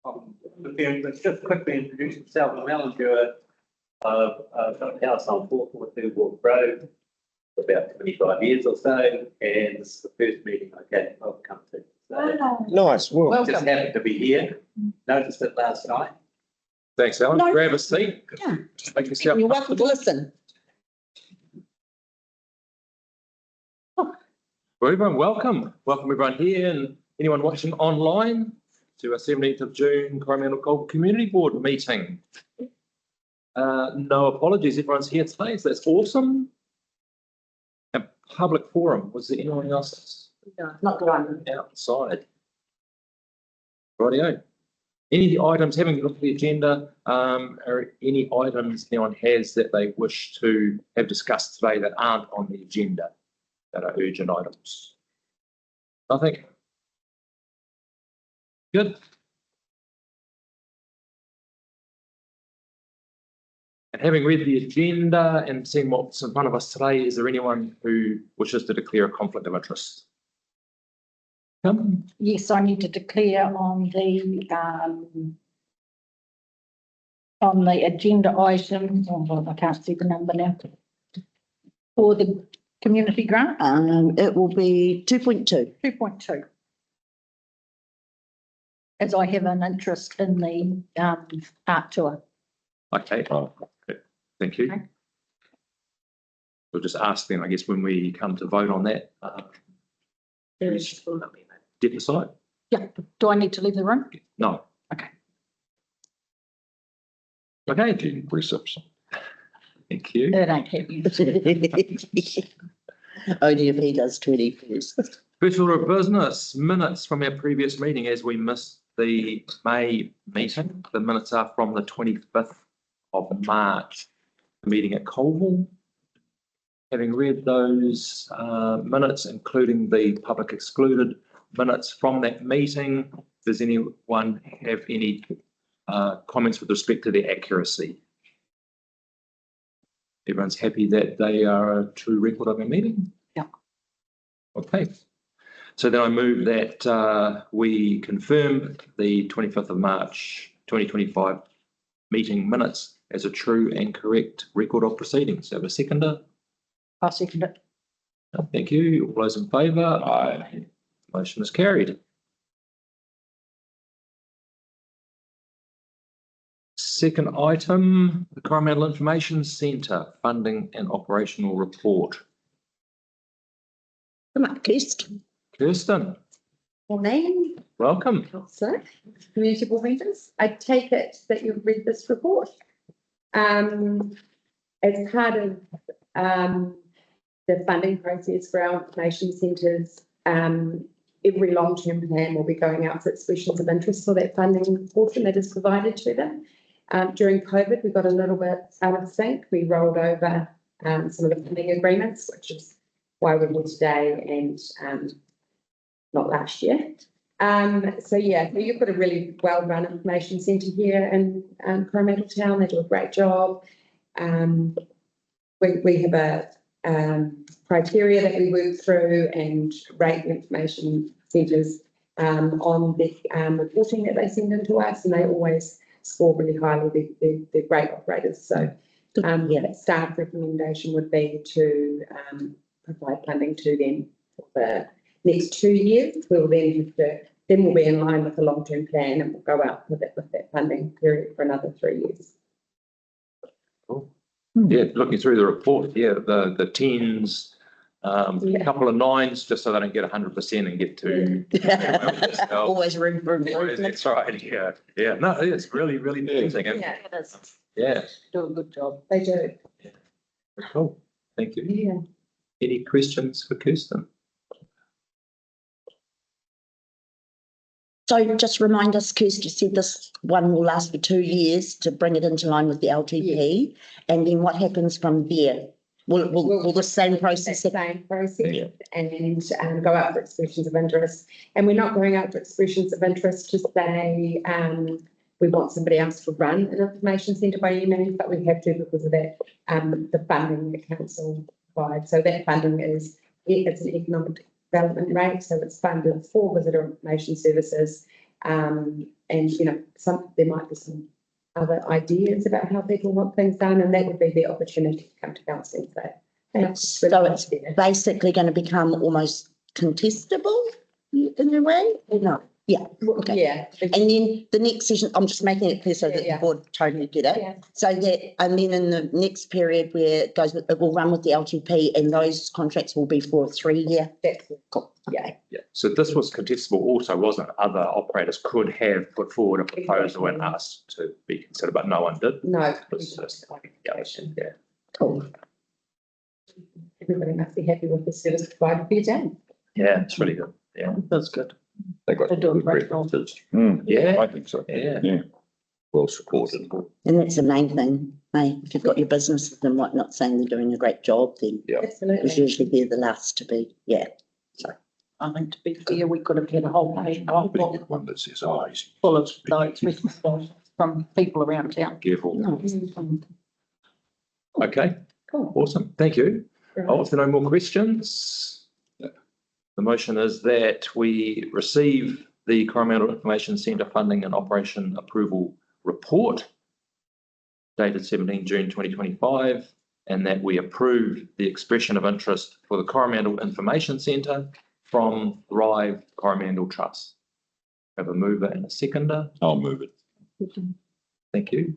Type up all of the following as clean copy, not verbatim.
Let's just quickly introduce myself. I'm Alan Dewar. I've got a house on 442 Walk Road for about 25 years or so, and this is the first meeting I've come to. So Nice. Well, just happened to be here. Noticed it last night. thanks, Alan. No. Grab a seat. Yeah. Make yourself You're welcome to listen. Well, everyone, welcome. Welcome everyone here and anyone watching online to our 17th of June Coromandel Colville Community Board meeting. No apologies, everyone's here today, so that's awesome. A public forum, was there anyone else? No, not the one. Outside. Rightio. Any items, having looked at the agenda, are any items anyone has that they wish to have discussed today that aren't on the agenda, that are urgent items? Nothing? Good. And having read the agenda and seen what's in front of us today, is there anyone who wishes to declare a conflict of interest? Come. Yes, I need to declare on the agenda item, I can't see the number now, for the community grant, It will be 2.2. 2.2. As I have an interest in the art tour. Okay. Thank you. Okay. We'll just ask them, I guess, when we come to vote on that. Deficit? Yeah, do I need to leave the room? No. Okay. Okay. Reception. Thank you. It ain't happening. Only if he does 21st. First order of business, minutes from our previous meeting as we missed the May meeting. The minutes are from the 25th of March, the meeting at Colville. Having read those minutes, including the public excluded minutes from that meeting, does anyone have any comments with respect to their accuracy? Everyone's happy that they are a true record of our meeting? Yeah. Okay. So then I move that we confirm the 25th of March 2025 meeting minutes as a true and correct record of proceedings. Have a seconder? I'll second it. Thank you. All those in favour? Aye. Motion is carried. Second item, the Coromandel Information Centre Funding and Operational Report. Come up, Kirsten. Kirsten, Morning, welcome. Councillor, community board members. I take it that you've read this report. As part of the funding process for our information centres, every long-term plan will be going out for expressions of interest for that funding portion that is provided to them. During COVID, we got a little bit out of sync. We rolled over some of the funding agreements, which is why we're here today and not last year. So you've got a really well-run information centre here in Coromandel Town. They do a great job. We have a criteria that we work through and rate the information centres on the reporting that they send in to us, and they always score really highly. They're great operators. So staff recommendation would be to provide funding to them for the next 2 years. We'll then we'll be in line with the long-term plan, and we'll go out with that funding period for another 3 years. Cool. Yeah, looking through the report, the tens, a couple of nines, just so they don't get 100% and get to Always room for improvement. That's right. Yeah. No, it's really pleasing. Yeah, it is. Yeah. Do a good job. They do. Cool. Thank you. Yeah. Any questions for Kirsten? So just remind us, Kirsty said this one will last for 2 years to bring it into line with the LTP. And then what happens from there? Will the same process? Same process and go out for expressions of interest. And we're not going out for expressions of interest to say we want somebody else to run an information centre by any means, but we have to because of that the funding the council provides. So that funding it's an economic development rate, so it's funded for visitor information services and, you know, there might be some other ideas about how people want things done, and that would be the opportunity to come to council and say, hey, So it's basically going to become almost contestable in a way, or not? Yeah, okay. Yeah. And then the next session, I'm just making it clear so that the Yeah. board totally get it. Yeah. So that, and then in the next period where it goes, it will run with the LTP, and those contracts will be for a 3-year. That's Cool. yeah. Yeah, so this was contestable also, wasn't it? Other operators could have put forward a proposal and asked to be considered, but no one did. No. It's just, yeah. Cool. Everybody must be happy with the service provided for your town. Yeah, it's really good. Yeah, That's good. They got They're doing good great job. references. yeah, I think so. yeah. Yeah. Well supported. And that's the main thing, hey, if you've got your businesses and whatnot saying they're doing a great job, then it's Absolutely. usually they're the last to be, yeah. I think to be fair, we could have had a whole page, a whole Better block get one that says eyes. full of those responses from people around town. Careful. Nice. Okay, Cool. awesome. Thank you. Right. Oh, if there are no more questions, the motion is that we receive the Coromandel Information Centre Funding and Operation Approval Report dated 17 June 2025, and that we approve the expression of interest for the Coromandel Information Centre from Thrive Coromandel Trust. Have a mover and a seconder. I'll move it. Thank you.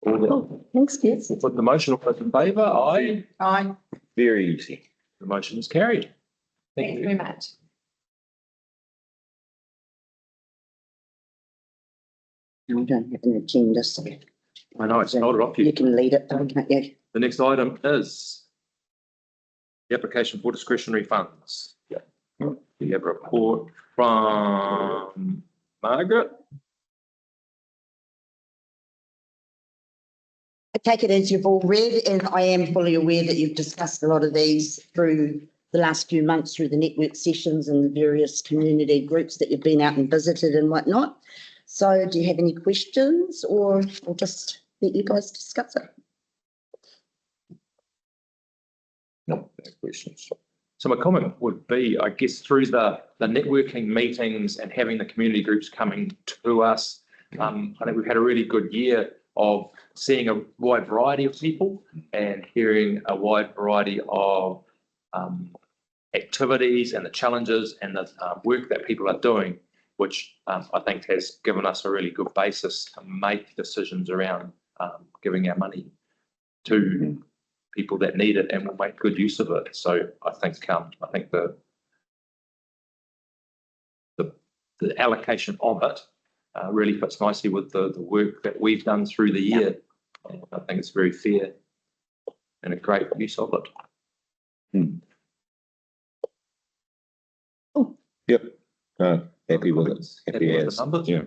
All Cool. Thanks, Jess. put the motion, all those in favour? Aye. Aye. Very easy. The motion is carried. Thank Thanks you. very much. We don't have an agenda, so I know it's not off you you. can lead it, can't you? The next item is the application for discretionary funds. We have a report from Margaret. I take it as you've all read, and I am fully aware that you've discussed a lot of these through the last few months through the network sessions and the various community groups that you've been out and visited and whatnot. So do you have any questions, or we'll just let you guys discuss it? No questions. So my comment would be, I guess, through the networking meetings and having the community groups coming to us, I think we've had a really good year of seeing a wide variety of people and hearing a wide variety of activities and the challenges and the work that people are doing, which I think has given us a really good basis to make decisions around giving our money to people that need it and will make good use of it. So I think the allocation of it really fits nicely with the work that we've done through the year. And I think it's very fair and a great use of it. Yep. Happy with it. Happy with the as. numbers? Yeah.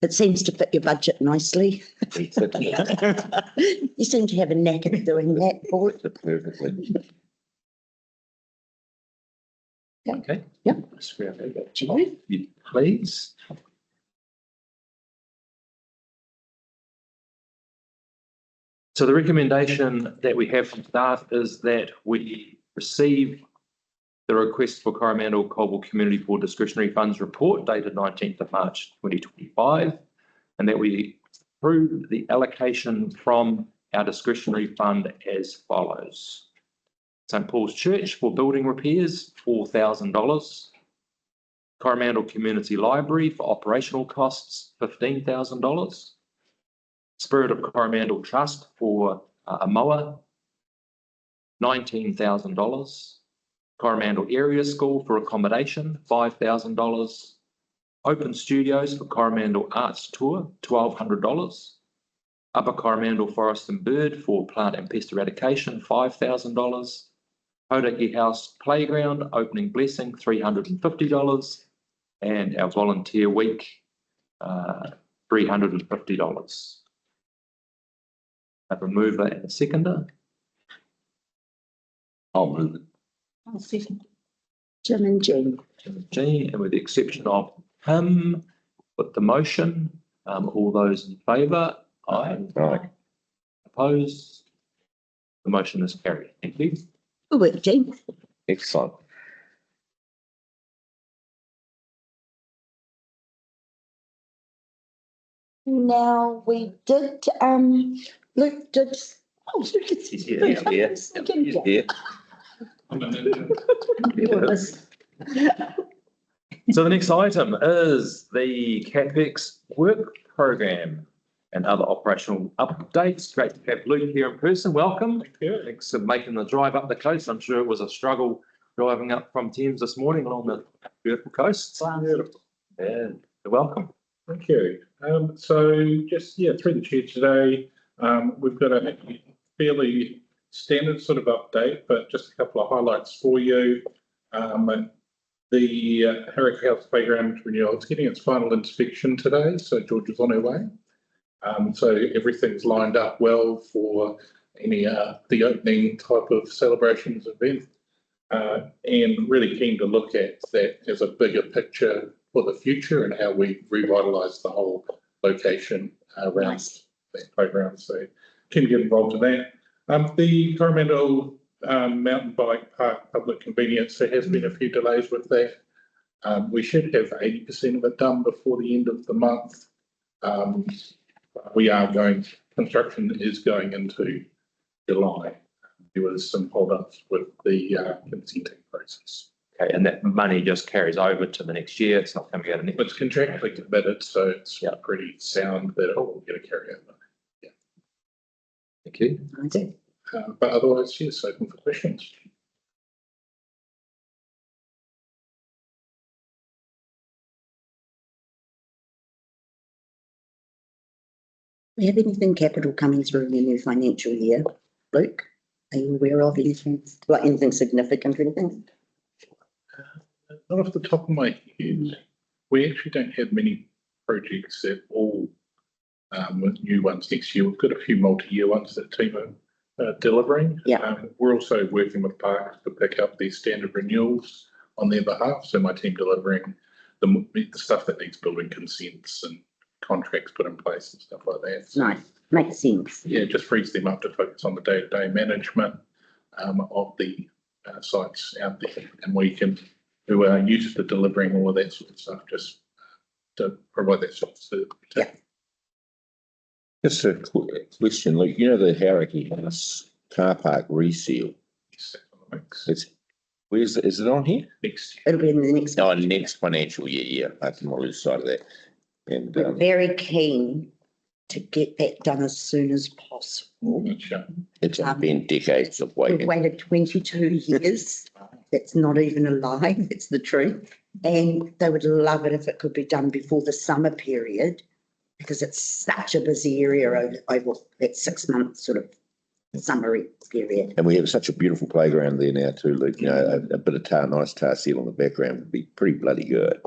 It seems to fit your budget nicely. You seem to have a knack at doing that, Board. Perfectly. Okay. Yep. You please. So the recommendation that we have from staff is that we receive the request for Coromandel Colville Community Board Discretionary Funds Report dated 19th of March 2025, and that we approve the allocation from our discretionary fund as follows. St Paul's Church for building repairs, $4,000. Coromandel Community Library for operational costs, $15,000. Spirit of Coromandel Trust for a mower, $19,000. Coromandel Area School for accommodation, $5,000. Open Studios for Coromandel Arts Tour, $1,200. Upper Coromandel Forest and Bird for plant and pest eradication, $5,000. Hodaki House Playground Opening Blessing, $350. And our Volunteer Week, $350. Have a mover and a seconder. I'll move it. I'll second. Jim and Jean. Jean, and with the exception of him, with the motion, all those in favour? Aye. Aye. Opposed? The motion is carried. Thank you. Good work, Jean. Excellent. Now, we did, Luke did, oh, Luke is. He's here, he's here. He's here. So the next item is the CAPEX work program and other operational updates. Great to have Luke here in person. Welcome. Thanks for making the drive up the coast. I'm sure it was a struggle driving up from Thames this morning along the beautiful coast. Beautiful. And welcome. Thank you. So just, through the chair today, we've got a fairly standard sort of update, but just a couple of highlights for you. The Karakia House Playground renewal, it's getting its final inspection today, so George is on her way. So everything's lined up well for any the opening type of celebrations event. And really keen to look at that as a bigger picture for the future and how we revitalise the whole location around that playground. So keen to get involved in that. The Coromandel Mountain Bike Park Public Convenience, there has been a few delays with that. We should have 80% of it done before the end of the month. Construction is going into July. There was some hold-ups with the consenting process. Okay, and that money just carries over to the next year. It's not coming out of next. It's contractually committed, so it's pretty sound that it will get a carryover. Thank you. That's it. But otherwise, yes, open for questions. Do you have anything capital coming through in the new financial year, Luke? Are you aware of anything, like anything significant or anything? Not off the top of my head, we actually don't have many projects at all with new ones next year. We've got a few multi-year ones that team are delivering. Yeah. We're also working with parks to pick up these standard renewals on their behalf. So my team delivering the stuff that needs building consents and contracts put in place and stuff like that. So, Nice, makes sense. yeah, it just frees them up to focus on the day-to-day management of the sites out there, and we can, who are used to delivering all of that sort of stuff, just to provide that sort of service. Yeah. Just a question, Luke, you know the Karakia House car park reseal, is it on here? Next year. It'll be in the next. Oh, next financial year, I can lose sight of that. And We're very keen to get that done as soon as possible. it's been decades of We've waiting. waited 22 years. That's not even a lie, it's the truth. And they would love it if it could be done before the summer period, because it's such a busy area over that 6 month sort of summer period. And we have such a beautiful playground there now too, Luke, you know, a bit of nice tar seal on the background would be pretty bloody good.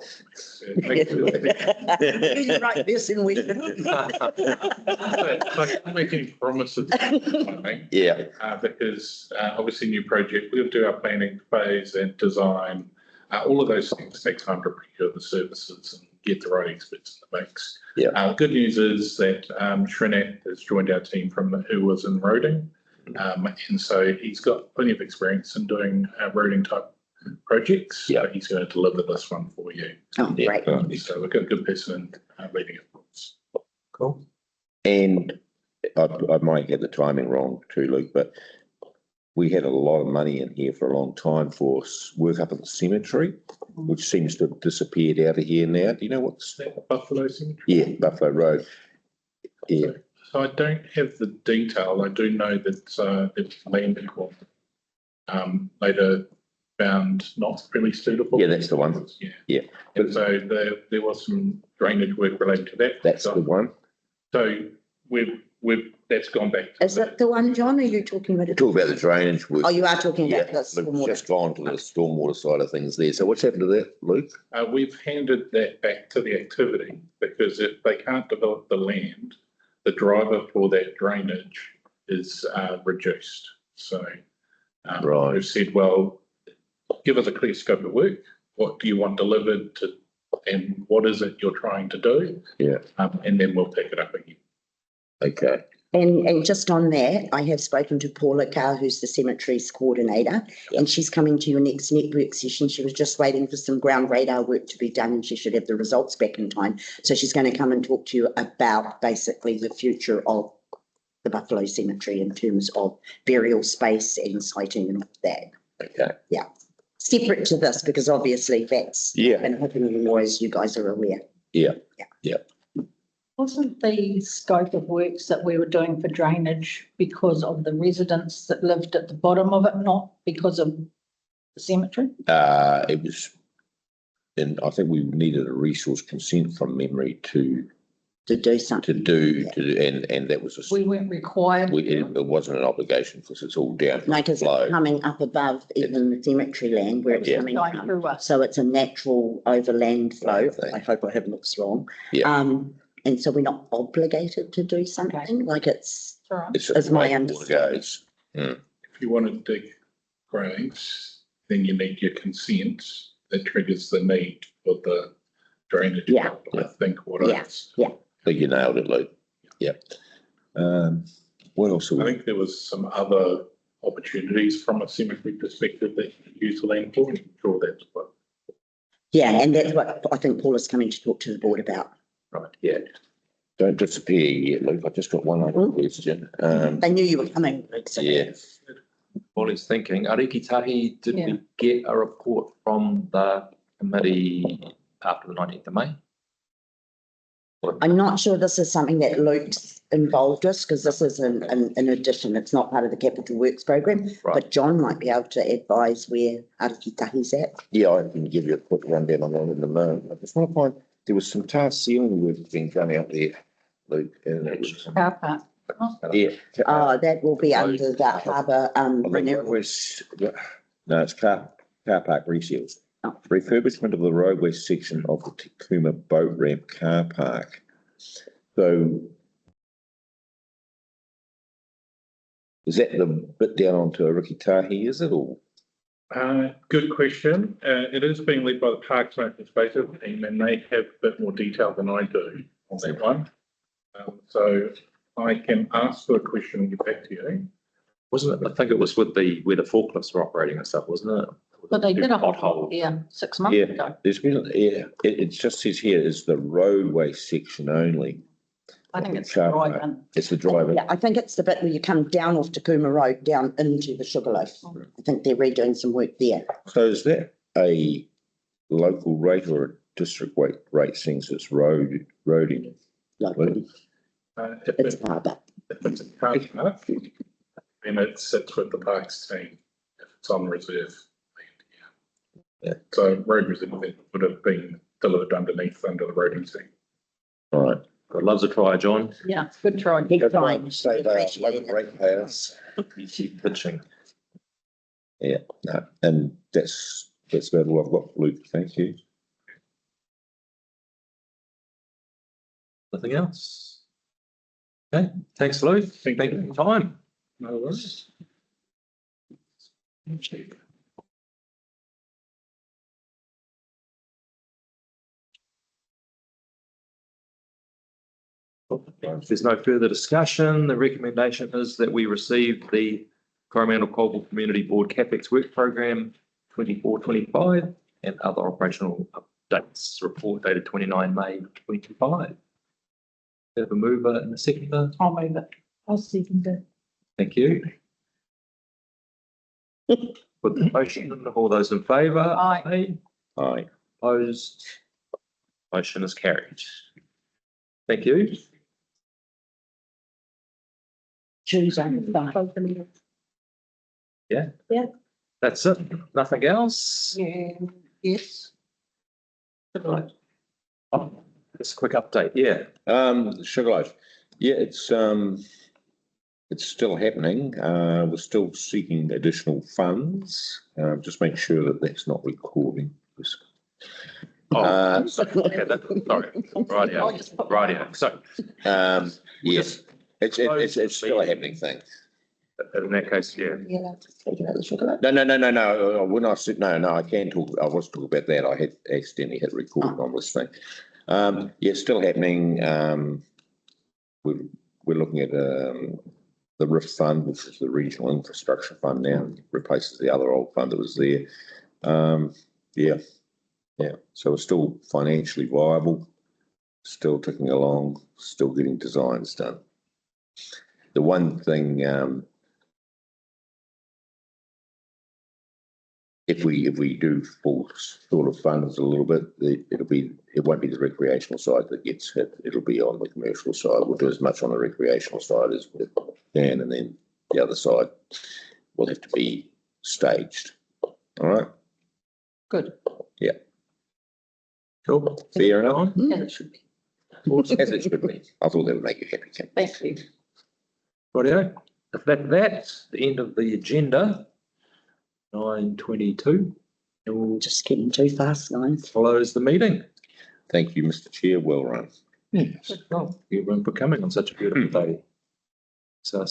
You're right, this in winter. I'm making promises, I think. Yeah, Because obviously new project, we'll do our planning phase and design. All of those things take time to procure the services and get the right experts in the mix. Yeah. Good news is that Shrinat has joined our team who was in roading. And so he's got plenty of experience in doing roading type projects. Yeah. So he's going to deliver this one for you. Oh, yeah. great. So we've got a good person leading it for us. Cool. And I might get the timing wrong too, Luke, but we had a lot of money in here for a long time for work up at the cemetery, which seems to have disappeared out of here now. Do you know what's? Buffalo Cemetery? Yeah, Buffalo Road. Yeah, So I don't have the detail. I do know that it's land later found not really suitable. yeah, that's the one. Yeah. Yeah. And so there was some drainage work related to that. That's the one. So that's gone back. Is that the one, John, or are you talking about it? Talk about the drainage work. Oh, you are talking Yeah, about this. Luke's just gone to the stormwater side of things there. So what's happened to that, Luke? We've handed that back to the activity because if they can't develop the land, the driver for that drainage is reduced. So Right. we've said, well, give us a clear scope of work. What do you want delivered to, and what is it you're trying to do? Yeah. And then we'll pick it up again. Okay. And just on that, I have spoken to Paula Carr, who's the cemeteries coordinator, and she's coming to your next network session. She was just waiting for some ground radar work to be done and she should have the results back in time. So she's going to come and talk to you about basically the future of the Buffalo Cemetery in terms of burial space and siting and all that. Okay. Yeah. Separate to this, because obviously that's been happening more, as you guys are aware. Yeah. Wasn't the scope of works that we were doing for drainage because of the residents that lived at the bottom of it, not because of the cemetery? It was, and I think we needed a resource consent from memory to Do something. do, and that was We weren't required. it wasn't an obligation because it's all down. No, because it's coming up above even the cemetery land where it's coming Going from. through us. So it's a natural overland flow. I hope I haven't looked wrong. Yeah. And so we're not obligated to do something like it's All right. It's As just my the way water understanding. goes. If you want to dig graves, then you need your consent. That triggers the need for the drainage. Yeah. I think what Yeah. it's. I think you nailed it, Luke. Yeah. What else? I think there was some other opportunities from a cemetery perspective that you could use the land for. I'm sure that's what. Yeah, and that's what I think Paula's coming to talk to the board about. Right, yeah. Don't disappear yet, Luke. I've just got one other question. They knew you were coming. Luke, so- Yeah. All is thinking, Arikitahi, did Yeah. we get a report from the committee after the 19th of May? I'm not sure this is something that Luke's involved with because this is an addition. It's not part of the capital works program. Right. But John might be able to advise where Arikitahi's at. Yeah, I can give you a quick rundown on that in a moment. I just want to find, there was some tar sealing work being done out there, Luke, and it was, Car park. yeah. That will be under the harbour, I think it renewal. was, no, it's car park reseals. Oh. Refurbishment of the roadway section of the Takuma boat ramp car park. So is that the bit down onto Arikitahi, is it, or? Good question. It is being led by the Parks and Open Spaces team and they have a bit more detail than I do on that one. So I can ask for a question and get back to you. Wasn't it, I think it was with where the forklifts were operating and stuff, wasn't it? But they did a Pothole. yeah, 6 months Yeah, ago. there's been, it just says here is the roadway section only. I think it's Car right. park. And It's the driver. Yeah, I think it's the bit where you come down off Takuma Road, down into the Sugarloaf. I think they're redoing some work there. So is that a local rate or a district rate since it's roading? Locally, If it's it- harbour. if it's a car park, then it sits with the parks team. If it's on reserve. Yeah. So road reserve would have been delivered under the roading team. All right. God loves a try, John. yeah, good try. Big time. Say the Appreciate local it. rate payers. You keep pitching. Yeah, no, and that's about all I've got, Luke. Thank you. Nothing else? Okay, thanks, Luke. Thank Thank you for your time. No worries. If there's no further discussion, the recommendation is that we receive the Coromandel Colville Community Board CAPEX Work Program 24-25 and other operational updates report dated 29 May 25. Have a mover and a seconder. I'll move it. I'll second it. Thank you. Put the motion, all those in favour? Aye. Aye. Opposed? Motion is carried. Thank you. Choose on the side. That's it. Nothing else? Yeah, yes. Oh, just a quick update. Yeah. Sugarloaf. Yeah, it's still happening. We're still seeking additional funds. Just make sure that that's not recording. Oh, sorry. Rightio. Rightio. So Yes, it's still a happening thing. in that case, yeah. Yeah, just take it out of the Sugarloaf. No. When I said no, I can talk. I was talking about that. I had accidentally hit record on this thing. Yeah, still happening. We're we're looking at, the RIF fund, which is the Regional Infrastructure Fund now, replaces the other old fund that was there. Yeah, so we're still financially viable, still ticking along, still getting designs done. The one thing, if we do fall short of funds a little bit, it won't be the recreational side that gets hit. It'll be on the commercial side. We'll do as much on the recreational side as we can, and then the other side will have to be staged. All right. Good. Yeah. Cool. Fair enough. Yeah, it should be. As it should be. I thought that would make you happy, Kim. Thank you. Rightio. If that's the end of the agenda, 9:22, and we'll Just getting too fast, guys. close the meeting. Thank you, Mr. Chair. Well run. Yes. Well, everyone for coming on such a beautiful day. So